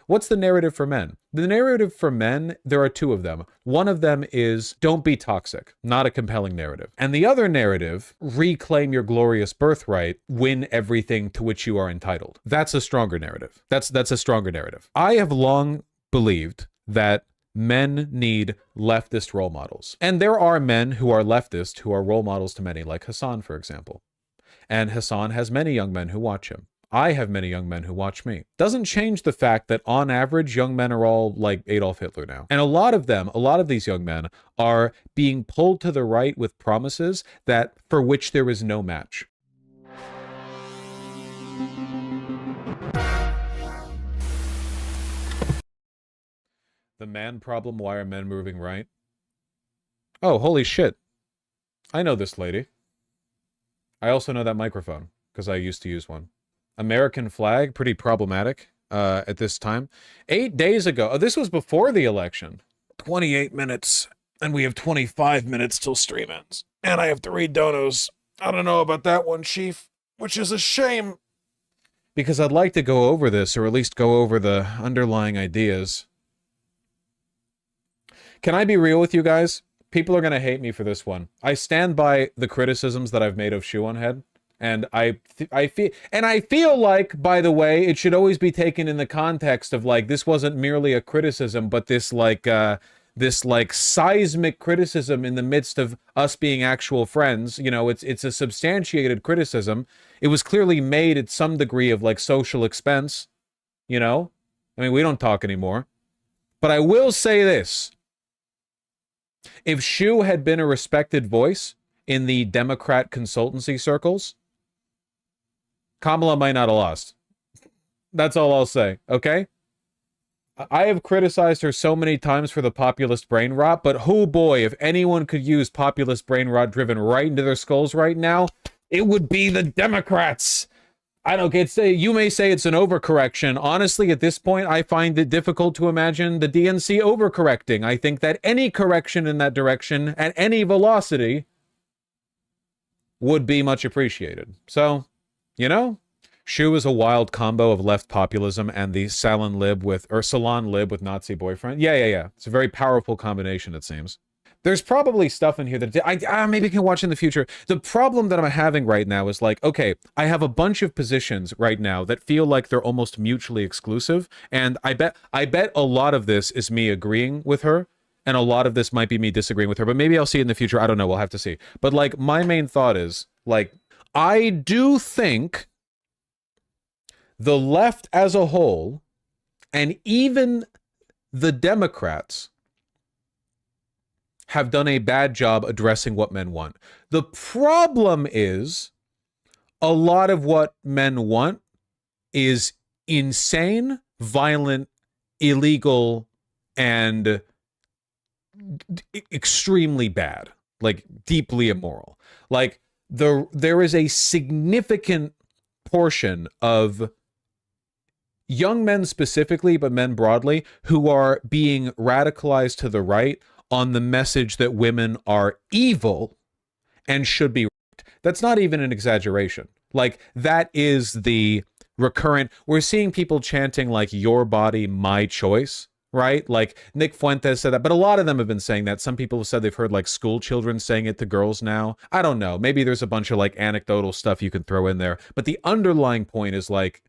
What's the narrative for men? The narrative for men, there are two of them. One of them is don't be toxic, not a compelling narrative. And the other narrative, reclaim your glorious birthright, win everything to which you are entitled. That's a stronger narrative. That's a stronger narrative. I have long believed that men need leftist role models. And there are men who are leftist who are role models to many, like Hassan, for example. And Hassan has many young men who watch him. I have many young men who watch me. Doesn't change the fact that on average, young men are all like Adolf Hitler now. And a lot of these young men are being pulled to the right with promises that for which there is no match. The man problem, why are men moving right? Oh, holy shit. I know this lady. I also know that microphone, because I used to use one. American flag, pretty problematic at this time. 8 days ago, this was before the election. 28 minutes, and we have 25 minutes till stream ends. And I have to read donos. I don't know about that one, Chief, which is a shame. Because I'd like to go over this, or at least go over the underlying ideas. Can I be real with you guys? People are going to hate me for this one. I stand by the criticisms that I've made of Shoe on Head. And I feel like, by the way, it should always be taken in the context of like, this wasn't merely a criticism, but this seismic criticism in the midst of us being actual friends. You know, it's a substantiated criticism. It was clearly made at some degree of like social expense, you know? I mean, we don't talk anymore. But I will say this. If Shoe had been a respected voice in the Democrat consultancy circles, Kamala might not have lost. That's all I'll say, okay? I have criticized her so many times for the populist brain rot, but oh boy, if anyone could use populist brain rot driven right into their skulls right now, it would be the Democrats. I don't get say you may say it's an overcorrection. Honestly, at this point, I find it difficult to imagine the DNC overcorrecting. I think that any correction in that direction at any velocity would be much appreciated. So, you know, Shoe is a wild combo of left populism and the salon lib with Nazi boyfriend. Yeah. It's a very powerful combination, it seems. There's probably stuff in here that I maybe can watch in the future. The problem that I'm having right now is like, okay, I have a bunch of positions right now that feel like they're almost mutually exclusive. And I bet a lot of this is me agreeing with her. And a lot of this might be me disagreeing with her, but maybe I'll see it in the future. I don't know. We'll have to see. But like, my main thought is like, I do think the left as a whole, and even the Democrats, have done a bad job addressing what men want. The problem is a lot of what men want is insane, violent, illegal, and extremely bad, like deeply immoral. Like there is a significant portion of young men specifically, but men broadly, who are being radicalized to the right on the message that women are evil and should be raped. That's not even an exaggeration. Like, that is the recurrent... We're seeing people chanting, like, your body, my choice, right? Like, Nick Fuentes said that, but a lot of them have been saying that. Some people have said they've heard, like, school children saying it to girls now. I don't know. Maybe there's a bunch of, like, anecdotal stuff you can throw in there. But the underlying point is, like,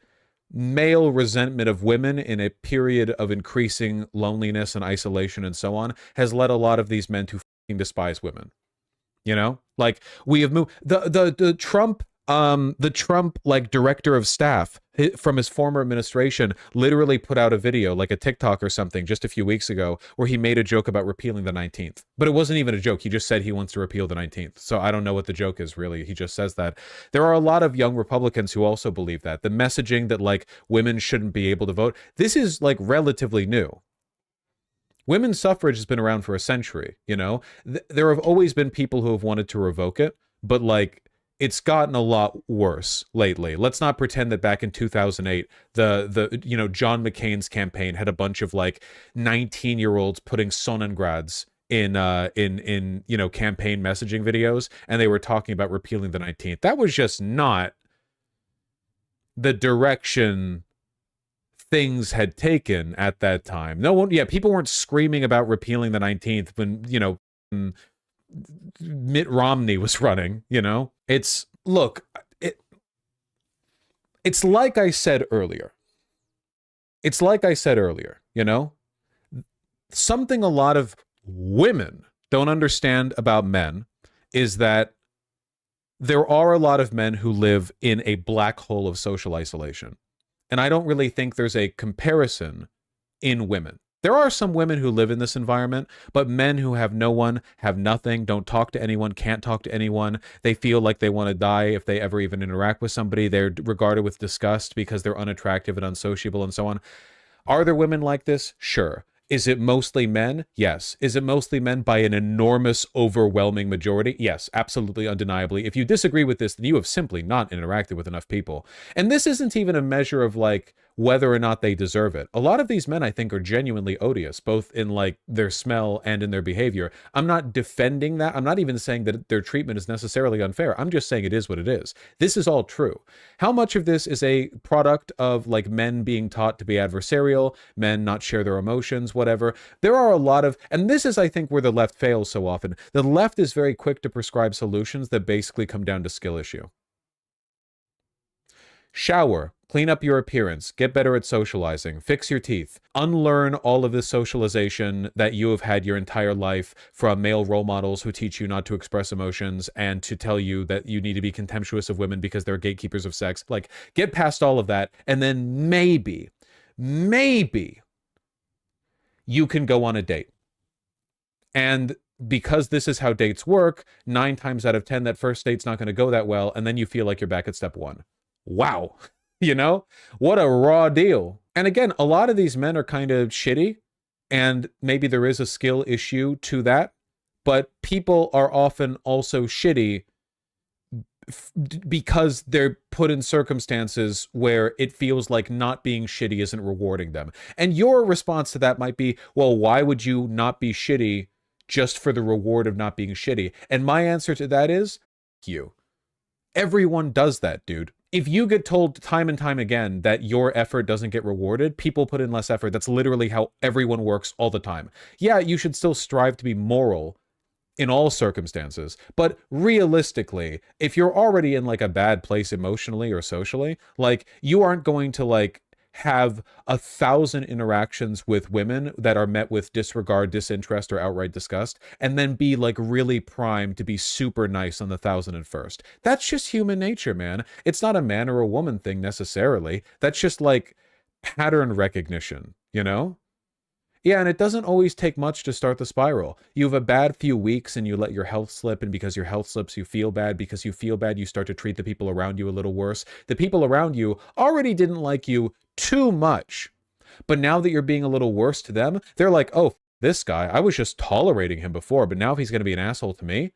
male resentment of women in a period of increasing loneliness and isolation and so on has led a lot of these men to fucking despise women. You know, like we have moved the Trump like director of staff from his former administration literally put out a video, like a TikTok or something, just a few weeks ago, where he made a joke about repealing the 19th. But it wasn't even a joke. He just said he wants to repeal the 19th. So I don't know what the joke is, really. He just says that. There are a lot of young Republicans who also believe that. The messaging that, like, women shouldn't be able to vote. This is, like, relatively new. Women's suffrage has been around for a century, you know? There have always been people who have wanted to revoke it, but, like, it's gotten a lot worse lately. Let's not pretend that back in 2008, the you know, John McCain's campaign had a bunch of like 19-year-olds putting Sonnengrads in you know, campaign messaging videos, and they were talking about repealing the 19th. That was just not the direction things had taken at that time. No one, yeah, people weren't screaming about repealing the 19th when, Mitt Romney was running, look, it's like I said earlier. It's like I said earlier, something a lot of women don't understand about men is that there are a lot of men who live in a black hole of social isolation. And I don't really think there's a comparison in women. There are some women who live in this environment, but men who have no one, have nothing, don't talk to anyone, can't talk to anyone. They feel like they want to die if they ever even interact with somebody. They're regarded with disgust because they're unattractive and unsociable and so on. Are there women like this? Sure. Is it mostly men? Yes. Is it mostly men by an enormous, overwhelming majority? Yes, absolutely, undeniably. If you disagree with this, then you have simply not interacted with enough people. And this isn't even a measure of like whether or not they deserve it. A lot of these men, I think, are genuinely odious, both in like their smell and in their behavior. I'm not defending that. I'm not even saying that their treatment is necessarily unfair. I'm just saying it is what it is. This is all true. How much of this is a product of like men being taught to be adversarial, men not share their emotions, whatever? There are a lot of, and this is, I think, where the left fails so often. The left is very quick to prescribe solutions that basically come down to skill issue. Shower, clean up your appearance, get better at socializing, fix your teeth, unlearn all of this socialization that you have had your entire life from male role models who teach you not to express emotions and to tell you that you need to be contemptuous of women because they're gatekeepers of sex. Like, get past all of that, and then maybe you can go on a date. And because this is how dates work, 9 times out of 10, that first date's not going to go that well, and then you feel like you're back at step 1. Wow. What a raw deal. And again, a lot of these men are kind of shitty, and maybe there is a skill issue to that, but people are often also shitty because they're put in circumstances where it feels like not being shitty isn't rewarding them. And your response to that might be, well, why would you not be shitty just for the reward of not being shitty? And my answer to that is, you. Everyone does that, dude. If you get told time and time again that your effort doesn't get rewarded, people put in less effort. That's literally how everyone works all the time. Yeah, you should still strive to be moral in all circumstances, but realistically, if you're already in like a bad place emotionally or socially, like you aren't going to like have 1,000 interactions with women that are met with disregard, disinterest, or outright disgust, and then be like really primed to be super nice on the 1,001st. That's just human nature, man. It's not a man or a woman thing necessarily. That's just like pattern recognition, Yeah, and it doesn't always take much to start the spiral. You have a bad few weeks and you let your health slip, and because your health slips, you feel bad. Because you feel bad, you start to treat the people around you a little worse. The people around you already didn't like you too much, but now that you're being a little worse to them, they're like, oh, this guy, I was just tolerating him before, but now if he's going to be an asshole to me.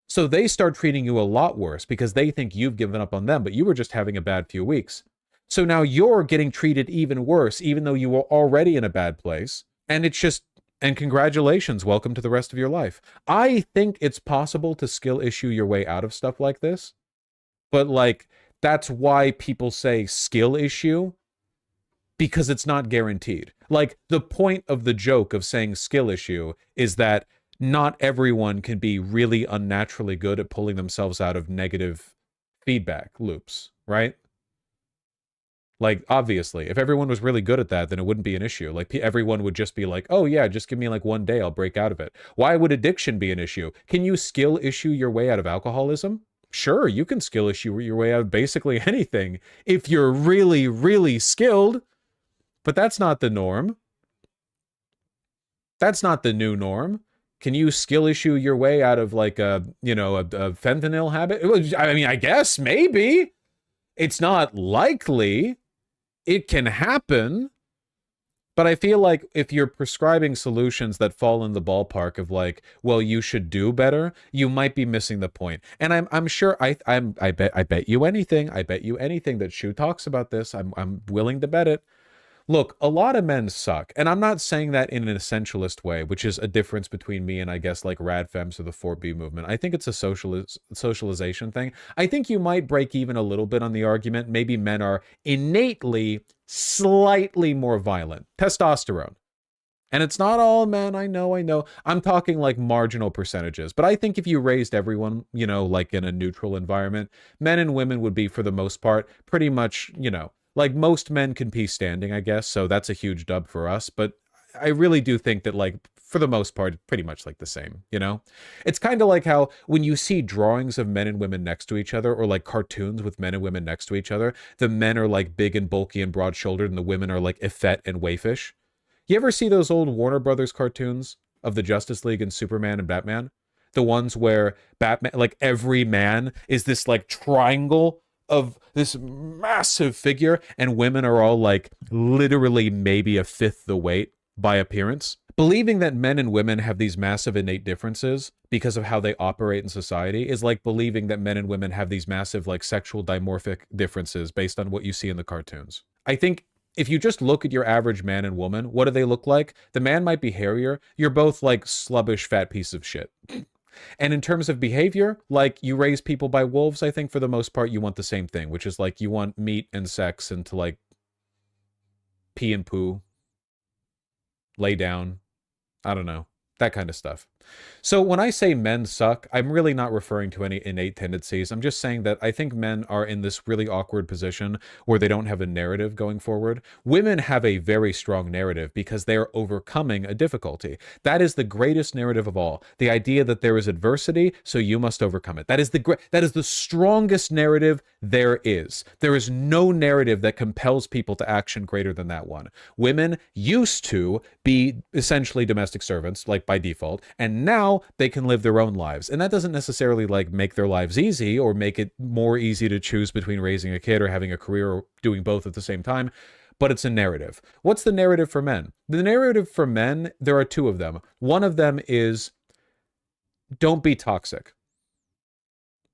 So they start treating you a lot worse because they think you've given up on them, but you were just having a bad few weeks. So now you're getting treated even worse, even though you were already in a bad place. And it's just, and congratulations, welcome to the rest of your life. I think it's possible to skill issue your way out of stuff like this. But like, that's why people say skill issue, because it's not guaranteed. Like, the point of the joke of saying skill issue is that not everyone can be really unnaturally good at pulling themselves out of negative feedback loops, right? Like, obviously, if everyone was really good at that, then it wouldn't be an issue. Like, everyone would just be like, oh yeah, just give me like 1 day, I'll break out of it. Why would addiction be an issue? Can you skill issue your way out of alcoholism? Sure, you can skill issue your way out of basically anything if you're really, really skilled. But that's not the norm. That's not the new norm. Can you skill issue your way out of like a fentanyl habit? I mean, I guess maybe. It's not likely. It can happen. But I feel like if you're prescribing solutions that fall in the ballpark of like, well, you should do better, you might be missing the point. And I'm sure I bet you anything. I bet you anything that Shu talks about this. I'm willing to bet it. Look, a lot of men suck. And I'm not saying that in an essentialist way, which is a difference between me and I guess like rad femmes or the 4B movement. I think it's a socialization thing. I think you might break even a little bit on the argument. Maybe men are innately slightly more violent. Testosterone. And it's not all men, I know. I'm talking like marginal percentages. But I think if you raised everyone, you know, like in a neutral environment, men and women would be, for the most part, pretty much, you know, like most men can pee standing, I guess. So that's a huge dub for us. But I really do think that, like, for the most part, pretty much like the same, you know? It's kind of like how when you see drawings of men and women next to each other, or like cartoons with men and women next to each other, the men are like big and bulky and broad-shouldered, and the women are like effete and waifish. You ever see those old Warner Brothers cartoons of the Justice League and Superman and Batman? The ones where Batman, like every man is this like triangle of this massive figure, and women are all like literally maybe a fifth the weight by appearance. Believing that men and women have these massive innate differences because of how they operate in society is like believing that men and women have these massive like sexual dimorphic differences based on what you see in the cartoons. I think if you just look at your average man and woman, what do they look like? The man might be hairier. You're both like slubbish fat piece of shit. And in terms of behavior, like you raise people by wolves, I think for the most part you want the same thing, which is like you want meat and sex and to like pee and poo, lay down, I don't know, that kind of stuff. So when I say men suck, I'm really not referring to any innate tendencies. I'm just saying that I think men are in this really awkward position where they don't have a narrative going forward. Women have a very strong narrative because they are overcoming a difficulty. That is the greatest narrative of all. The idea that there is adversity, so you must overcome it. That is the strongest narrative there is. There is no narrative that compels people to action greater than that one. Women used to be essentially domestic servants, like by default, and now they can live their own lives. And that doesn't necessarily like make their lives easy or make it more easy to choose between raising a kid or having a career or doing both at the same time, but it's a narrative. What's the narrative for men? The narrative for men, there are two of them. One of them is don't be toxic.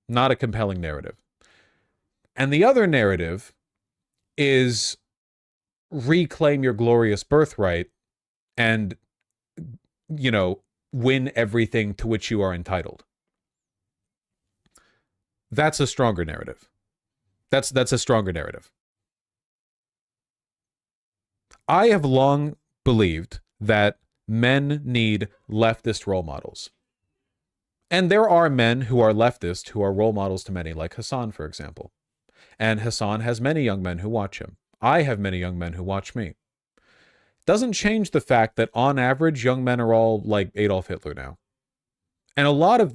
Not a compelling narrative. And the other narrative is reclaim your glorious birthright and, you know, win everything to which you are entitled. That's a stronger narrative. That's a stronger narrative. I have long believed that men need leftist role models. And there are men who are leftist who are role models to many, like Hassan, for example. And Hassan has many young men who watch him. I have many young men who watch me. Doesn't change the fact that on average, young men are all like Adolf Hitler now. And a lot of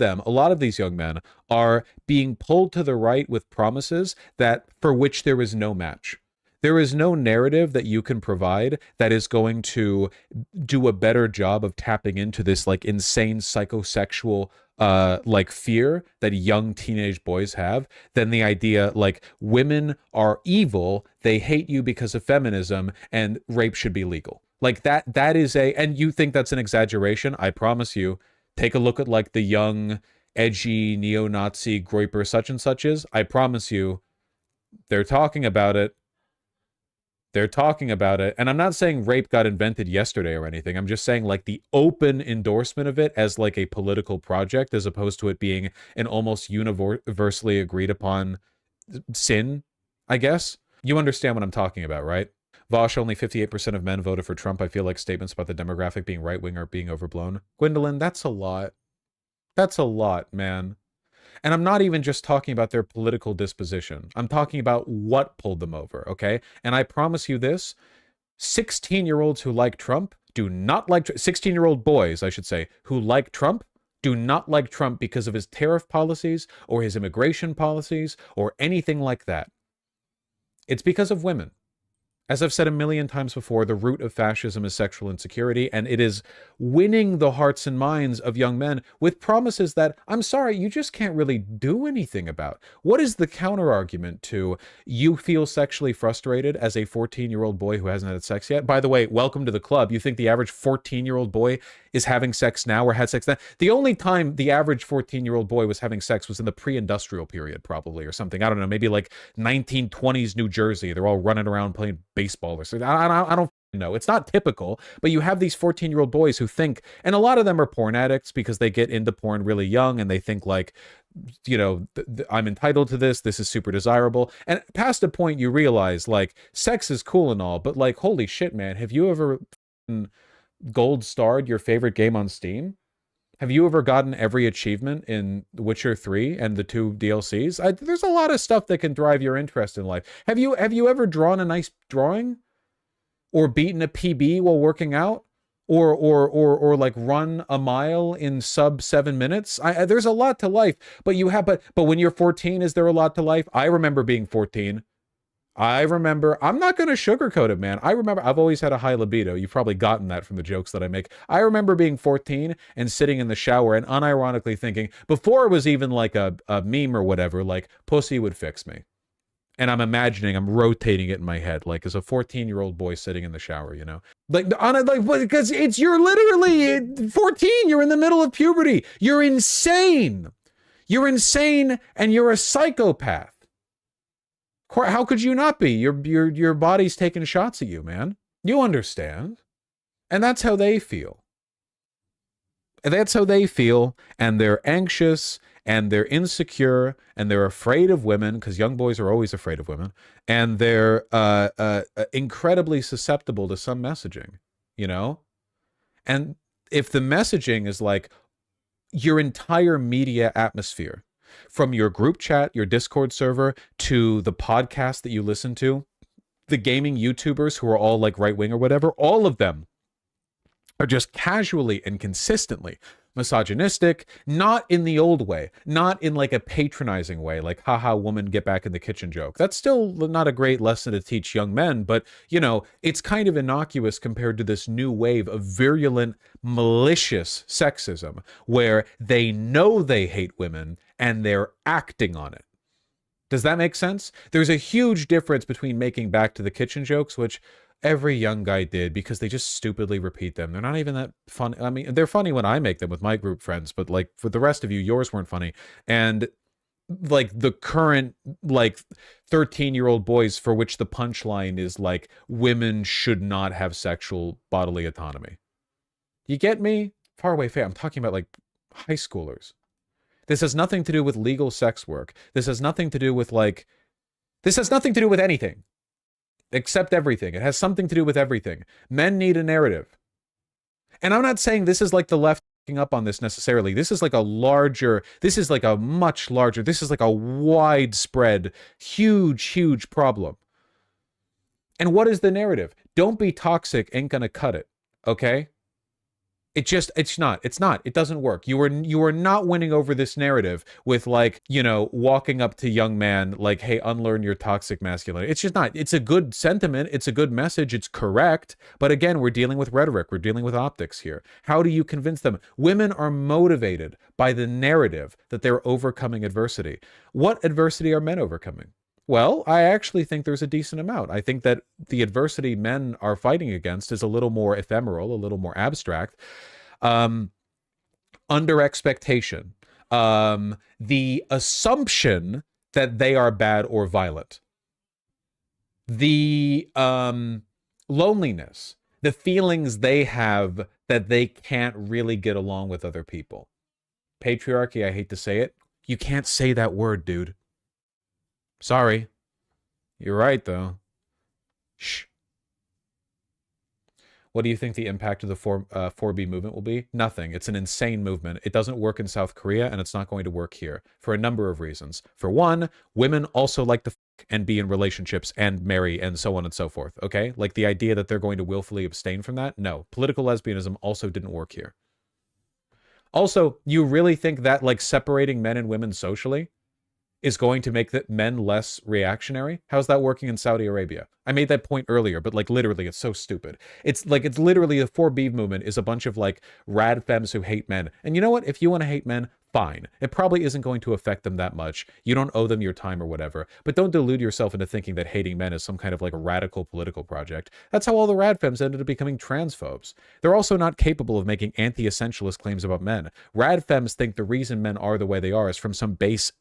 these young men are being pulled to the right with promises that for which there is no match. There is no narrative that you can provide that is going to do a better job of tapping into this like insane psychosexual like fear that young teenage boys have than the idea like women are evil, they hate you because of feminism, and rape should be legal. Like that is and you think that's an exaggeration? I promise you, take a look at like the young, edgy, neo-Nazi Groyper such and such is. I promise you, they're talking about it. They're talking about it. And I'm not saying rape got invented yesterday or anything. I'm just saying like the open endorsement of it as like a political project as opposed to it being an almost universally agreed upon sin, I guess. You understand what I'm talking about, right? Vaush, only 58% of men voted for Trump. I feel like statements about the demographic being right-wing are being overblown. Gwendolyn, that's a lot. That's a lot, man. And I'm not even just talking about their political disposition. I'm talking about what pulled them over, okay? And I promise you this, 16-year-olds who like Trump do not like... 16-year-old boys, I should say, who like Trump do not like Trump because of his tariff policies or his immigration policies or anything like that. It's because of women. As I've said a million times before, the root of fascism is sexual insecurity, and it is winning the hearts and minds of young men with promises that, I'm sorry, you just can't really do anything about. What is the counter-argument to you feel sexually frustrated as a 14-year-old boy who hasn't had sex yet? By the way, welcome to the club. You think the average 14-year-old boy is having sex now or had sex then? The only time the average 14-year-old boy was having sex was in the pre-industrial period, probably, or something. I don't know, maybe like 1920s New Jersey. They're all running around playing baseball or something. I don't know. It's not typical, but you have these 14-year-old boys who think, and a lot of them are porn addicts because they get into porn really young and they think like, you know, I'm entitled to this. This is super desirable. And past a point, you realize like sex is cool and all, but like, holy shit, man, have you ever gold starred your favorite game on Steam? Have you ever gotten every achievement in Witcher 3 and the 2 DLCs? There's a lot of stuff that can drive your interest in life. Have you ever drawn a nice drawing? Or beaten a PB while working out? Or like run a mile in sub 7 minutes? There's a lot to life, but when you're 14, is there a lot to life? I remember being 14. I'm not going to sugarcoat it, man. I remember, I've always had a high libido. You've probably gotten that from the jokes that I make. I remember being 14 and sitting in the shower and unironically thinking, before it was even like a meme or whatever, like, pussy would fix me. And I'm rotating it in my head, like as a 14-year-old boy sitting in the shower, you know? Like, because you're literally 14, you're in the middle of puberty. You're insane. You're insane and you're a psychopath. How could you not be? Your body's taking shots at you, man. You understand. And that's how they feel. And that's how they feel, and they're anxious, and they're insecure, and they're afraid of women, because young boys are always afraid of women, and they're incredibly susceptible to some messaging, you know? And if the messaging is like your entire media atmosphere, from your group chat, your Discord server, to the podcast that you listen to, the gaming YouTubers who are all like right-wing or whatever, all of them are just casually and consistently misogynistic, not in the old way, not in like a patronizing way, like, haha, woman, get back in the kitchen joke. That's still not a great lesson to teach young men, but, you know, it's kind of innocuous compared to this new wave of virulent, malicious sexism, where they know they hate women and they're acting on it. Does that make sense? There's a huge difference between making back to the kitchen jokes, which every young guy did because they just stupidly repeat them. They're not even that fun. I mean, they're funny when I make them with my group friends, but like for the rest of you, yours weren't funny. And like the current like 13-year-old boys for which the punchline is like, women should not have sexual bodily autonomy. You get me? Far away fam. I'm talking about like high schoolers. This has nothing to do with legal sex work. This has nothing to do with like, this has nothing to do with anything. Except everything. It has something to do with everything. Men need a narrative. And I'm not saying this is like the left picking up on this necessarily. This is like a larger, this is like a much larger, this is like a widespread, huge problem. And what is the narrative? Don't be toxic ain't gonna cut it. Okay? It's not. It doesn't work. You are not winning over this narrative with like, you know, walking up to young man like, hey, unlearn your toxic masculinity. It's just not. It's a good sentiment. It's a good message. It's correct. But again, we're dealing with rhetoric. We're dealing with optics here. How do you convince them? Women are motivated by the narrative that they're overcoming adversity. What adversity are men overcoming? Well, I actually think there's a decent amount. I think that the adversity men are fighting against is a little more ephemeral, a little more abstract. Under expectation. The assumption that they are bad or violent. The loneliness. The feelings they have that they can't really get along with other people. Patriarchy, I hate to say it. You can't say that word, dude. Sorry. You're right, though. Shh. What do you think the impact of the 4B movement will be? Nothing. It's an insane movement. It doesn't work in South Korea, and it's not going to work here for a number of reasons. For one, women also like to fuck and be in relationships and marry and so on and so forth, okay? Like the idea that they're going to willfully abstain from that? No. Political lesbianism also didn't work here. Also, you really think that like separating men and women socially is going to make the men less reactionary? How's that working in Saudi Arabia? I made that point earlier, but like literally it's so stupid. It's literally the 4B movement is a bunch of like rad femmes who hate men. And you know what? If you want to hate men, fine. It probably isn't going to affect them that much. You don't owe them your time or whatever. But don't delude yourself into thinking that hating men is some kind of like radical political project. That's how all the rad femmes ended up becoming transphobes. They're also not capable of making anti-essentialist claims about men. Rad femmes think the reason men are the way they are is from some base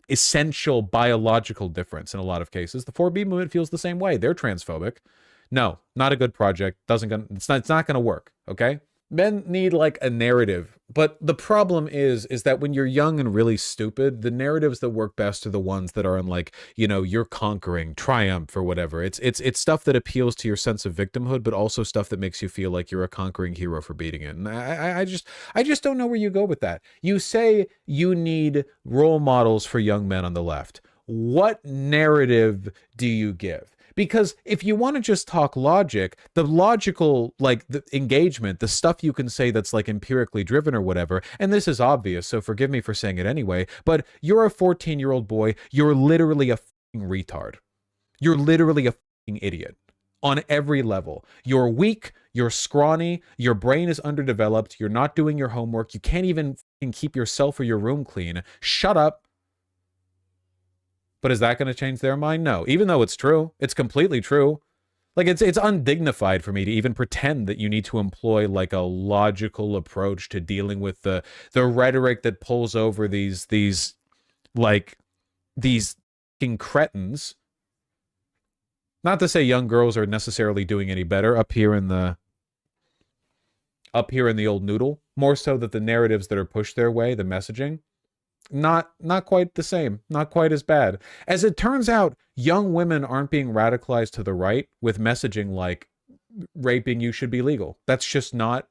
essential biological difference in a lot of cases. The 4B movement feels the same way. They're transphobic. No, not a good project. It's not going to work, okay? Men need like a narrative, but the problem is that when you're young and really stupid, the narratives that work best are the ones that are in like, you know, you're conquering, triumph, or whatever. It's stuff that appeals to your sense of victimhood, but also stuff that makes you feel like you're a conquering hero for beating it. And I just don't know where you go with that. You say you need role models for young men on the left. What narrative do you give? Because if you want to just talk logic, the logical, like, the engagement, the stuff you can say that's like empirically driven or whatever, and this is obvious, so forgive me for saying it anyway, but you're a 14-year-old boy, you're literally a fucking retard. You're literally a fucking idiot on every level. You're weak, you're scrawny, your brain is underdeveloped, you're not doing your homework, you can't even fucking keep yourself or your room clean. Shut up. But is that going to change their mind? No. Even though it's true. It's completely true. Like, it's undignified for me to even pretend that you need to employ like a logical approach to dealing with the rhetoric that pulls over these fucking cretins. Not to say young girls are necessarily doing any better up here in the old noodle. More so that the narratives that are pushed their way, the messaging, not quite the same, not quite as bad. As it turns out, young women aren't being radicalized to the right with messaging like raping you should be legal. That's just not,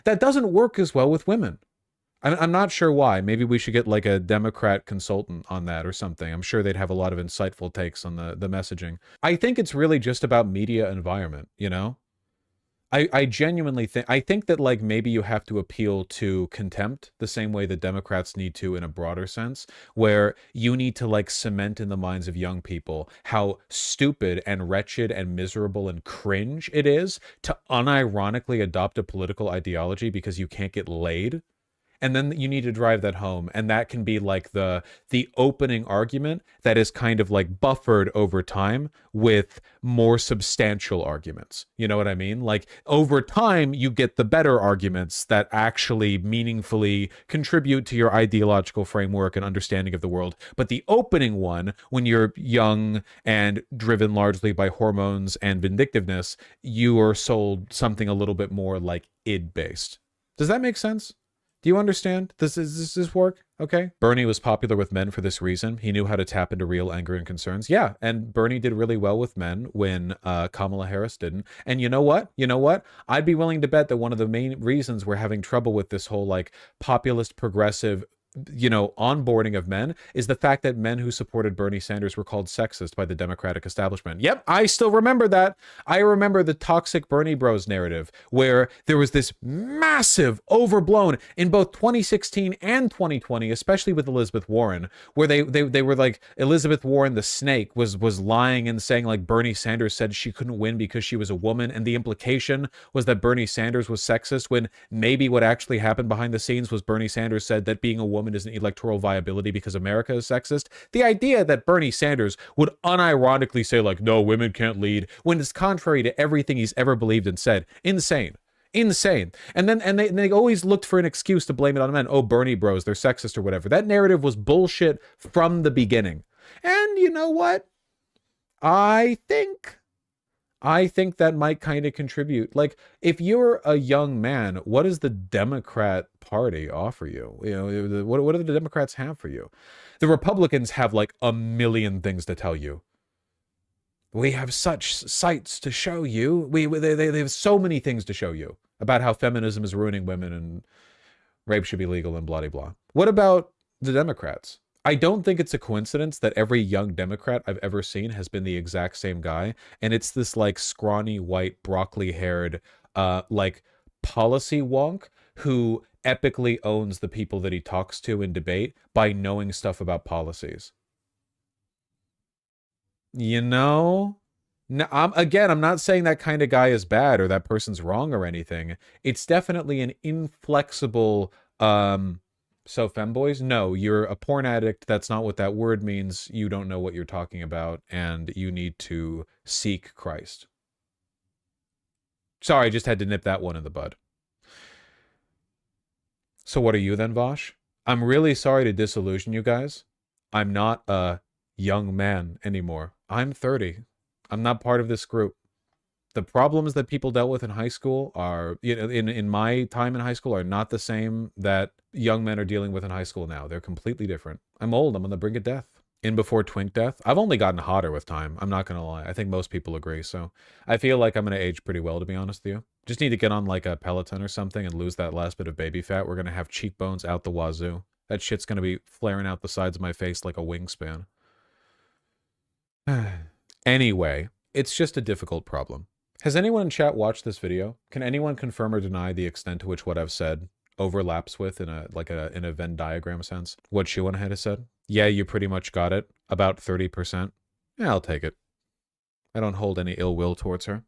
that doesn't work as well with women. I'm not sure why. Maybe we should get like a Democrat consultant on that or something. I'm sure they'd have a lot of insightful takes on the messaging. I think it's really just about media environment, you know? I genuinely think that like maybe you have to appeal to contempt the same way that Democrats need to in a broader sense, where you need to like cement in the minds of young people how stupid and wretched and miserable and cringe it is to unironically adopt a political ideology because you can't get laid. And then you need to drive that home, and that can be like the opening argument that is kind of like buffered over time with more substantial arguments. You know what I mean? Like over time, you get the better arguments that actually meaningfully contribute to your ideological framework and understanding of the world. But the opening one, when you're young and driven largely by hormones and vindictiveness, you are sold something a little bit more like id-based. Does that make sense? Do you understand? Does this work? Okay. Bernie was popular with men for this reason. He knew how to tap into real anger and concerns. Yeah, and Bernie did really well with men when Kamala Harris didn't. And you know what? You know what? I'd be willing to bet that one of the main reasons we're having trouble with this whole like populist progressive, you know, onboarding of men is the fact that men who supported Bernie Sanders were called sexist by the Democratic establishment. Yep, I still remember that. I remember the toxic Bernie bros narrative where there was this massive overblown in both 2016 and 2020, especially with Elizabeth Warren, where they were like, Elizabeth Warren the snake was lying and saying like Bernie Sanders said she couldn't win because she was a woman, and the implication was that Bernie Sanders was sexist, when maybe what actually happened behind the scenes was Bernie Sanders said that being a woman is an electoral viability because America is sexist. The idea that Bernie Sanders would unironically say like, no, women can't lead, when it's contrary to everything he's ever believed and said. Insane. And they always looked for an excuse to blame it on men. Oh, Bernie bros, they're sexist or whatever. That narrative was bullshit from the beginning. And you know what? I think that might kind of contribute. Like, if you're a young man, what does the Democrat Party offer you? You know, what do the Democrats have for you? The Republicans have like a million things to tell you. We have such sights to show you. They have so many things to show you about how feminism is ruining women and rape should be legal and blah, blah, blah. What about the Democrats? I don't think it's a coincidence that every young Democrat I've ever seen has been the exact same guy. And it's this like scrawny, white, broccoli-haired, like policy wonk who epically owns the people that he talks to in debate by knowing stuff about policies. You know? No, I'm not saying that kind of guy is bad or that person's wrong or anything. It's definitely an inflexible, so femboys, no, you're a porn addict. That's not what that word means. You don't know what you're talking about, and you need to seek Christ. Sorry, I just had to nip that one in the bud. So what are you then, Vaush? I'm really sorry to disillusion you guys, I'm not a young man anymore. I'm 30. I'm not part of this group. The problems that people dealt with in high school are, you know, in my time in high school are not the same that young men are dealing with in high school now. They're completely different. I'm old. I'm on the brink of death. In before twink death. I've only gotten hotter with time. I'm not going to lie. I think most people agree. So I feel like I'm going to age pretty well, to be honest with you. Just need to get on like a Peloton or something and lose that last bit of baby fat. We're going to have cheekbones out the wazoo. That shit's going to be flaring out the sides of my face like a wingspan. Anyway, it's just a difficult problem. Has anyone in chat watched this video? Can anyone confirm or deny the extent to which what I've said overlaps with in a Venn diagram sense what she went ahead and said? Yeah, you pretty much got it. About 30%. Yeah, I'll take it. I don't hold any ill will towards her.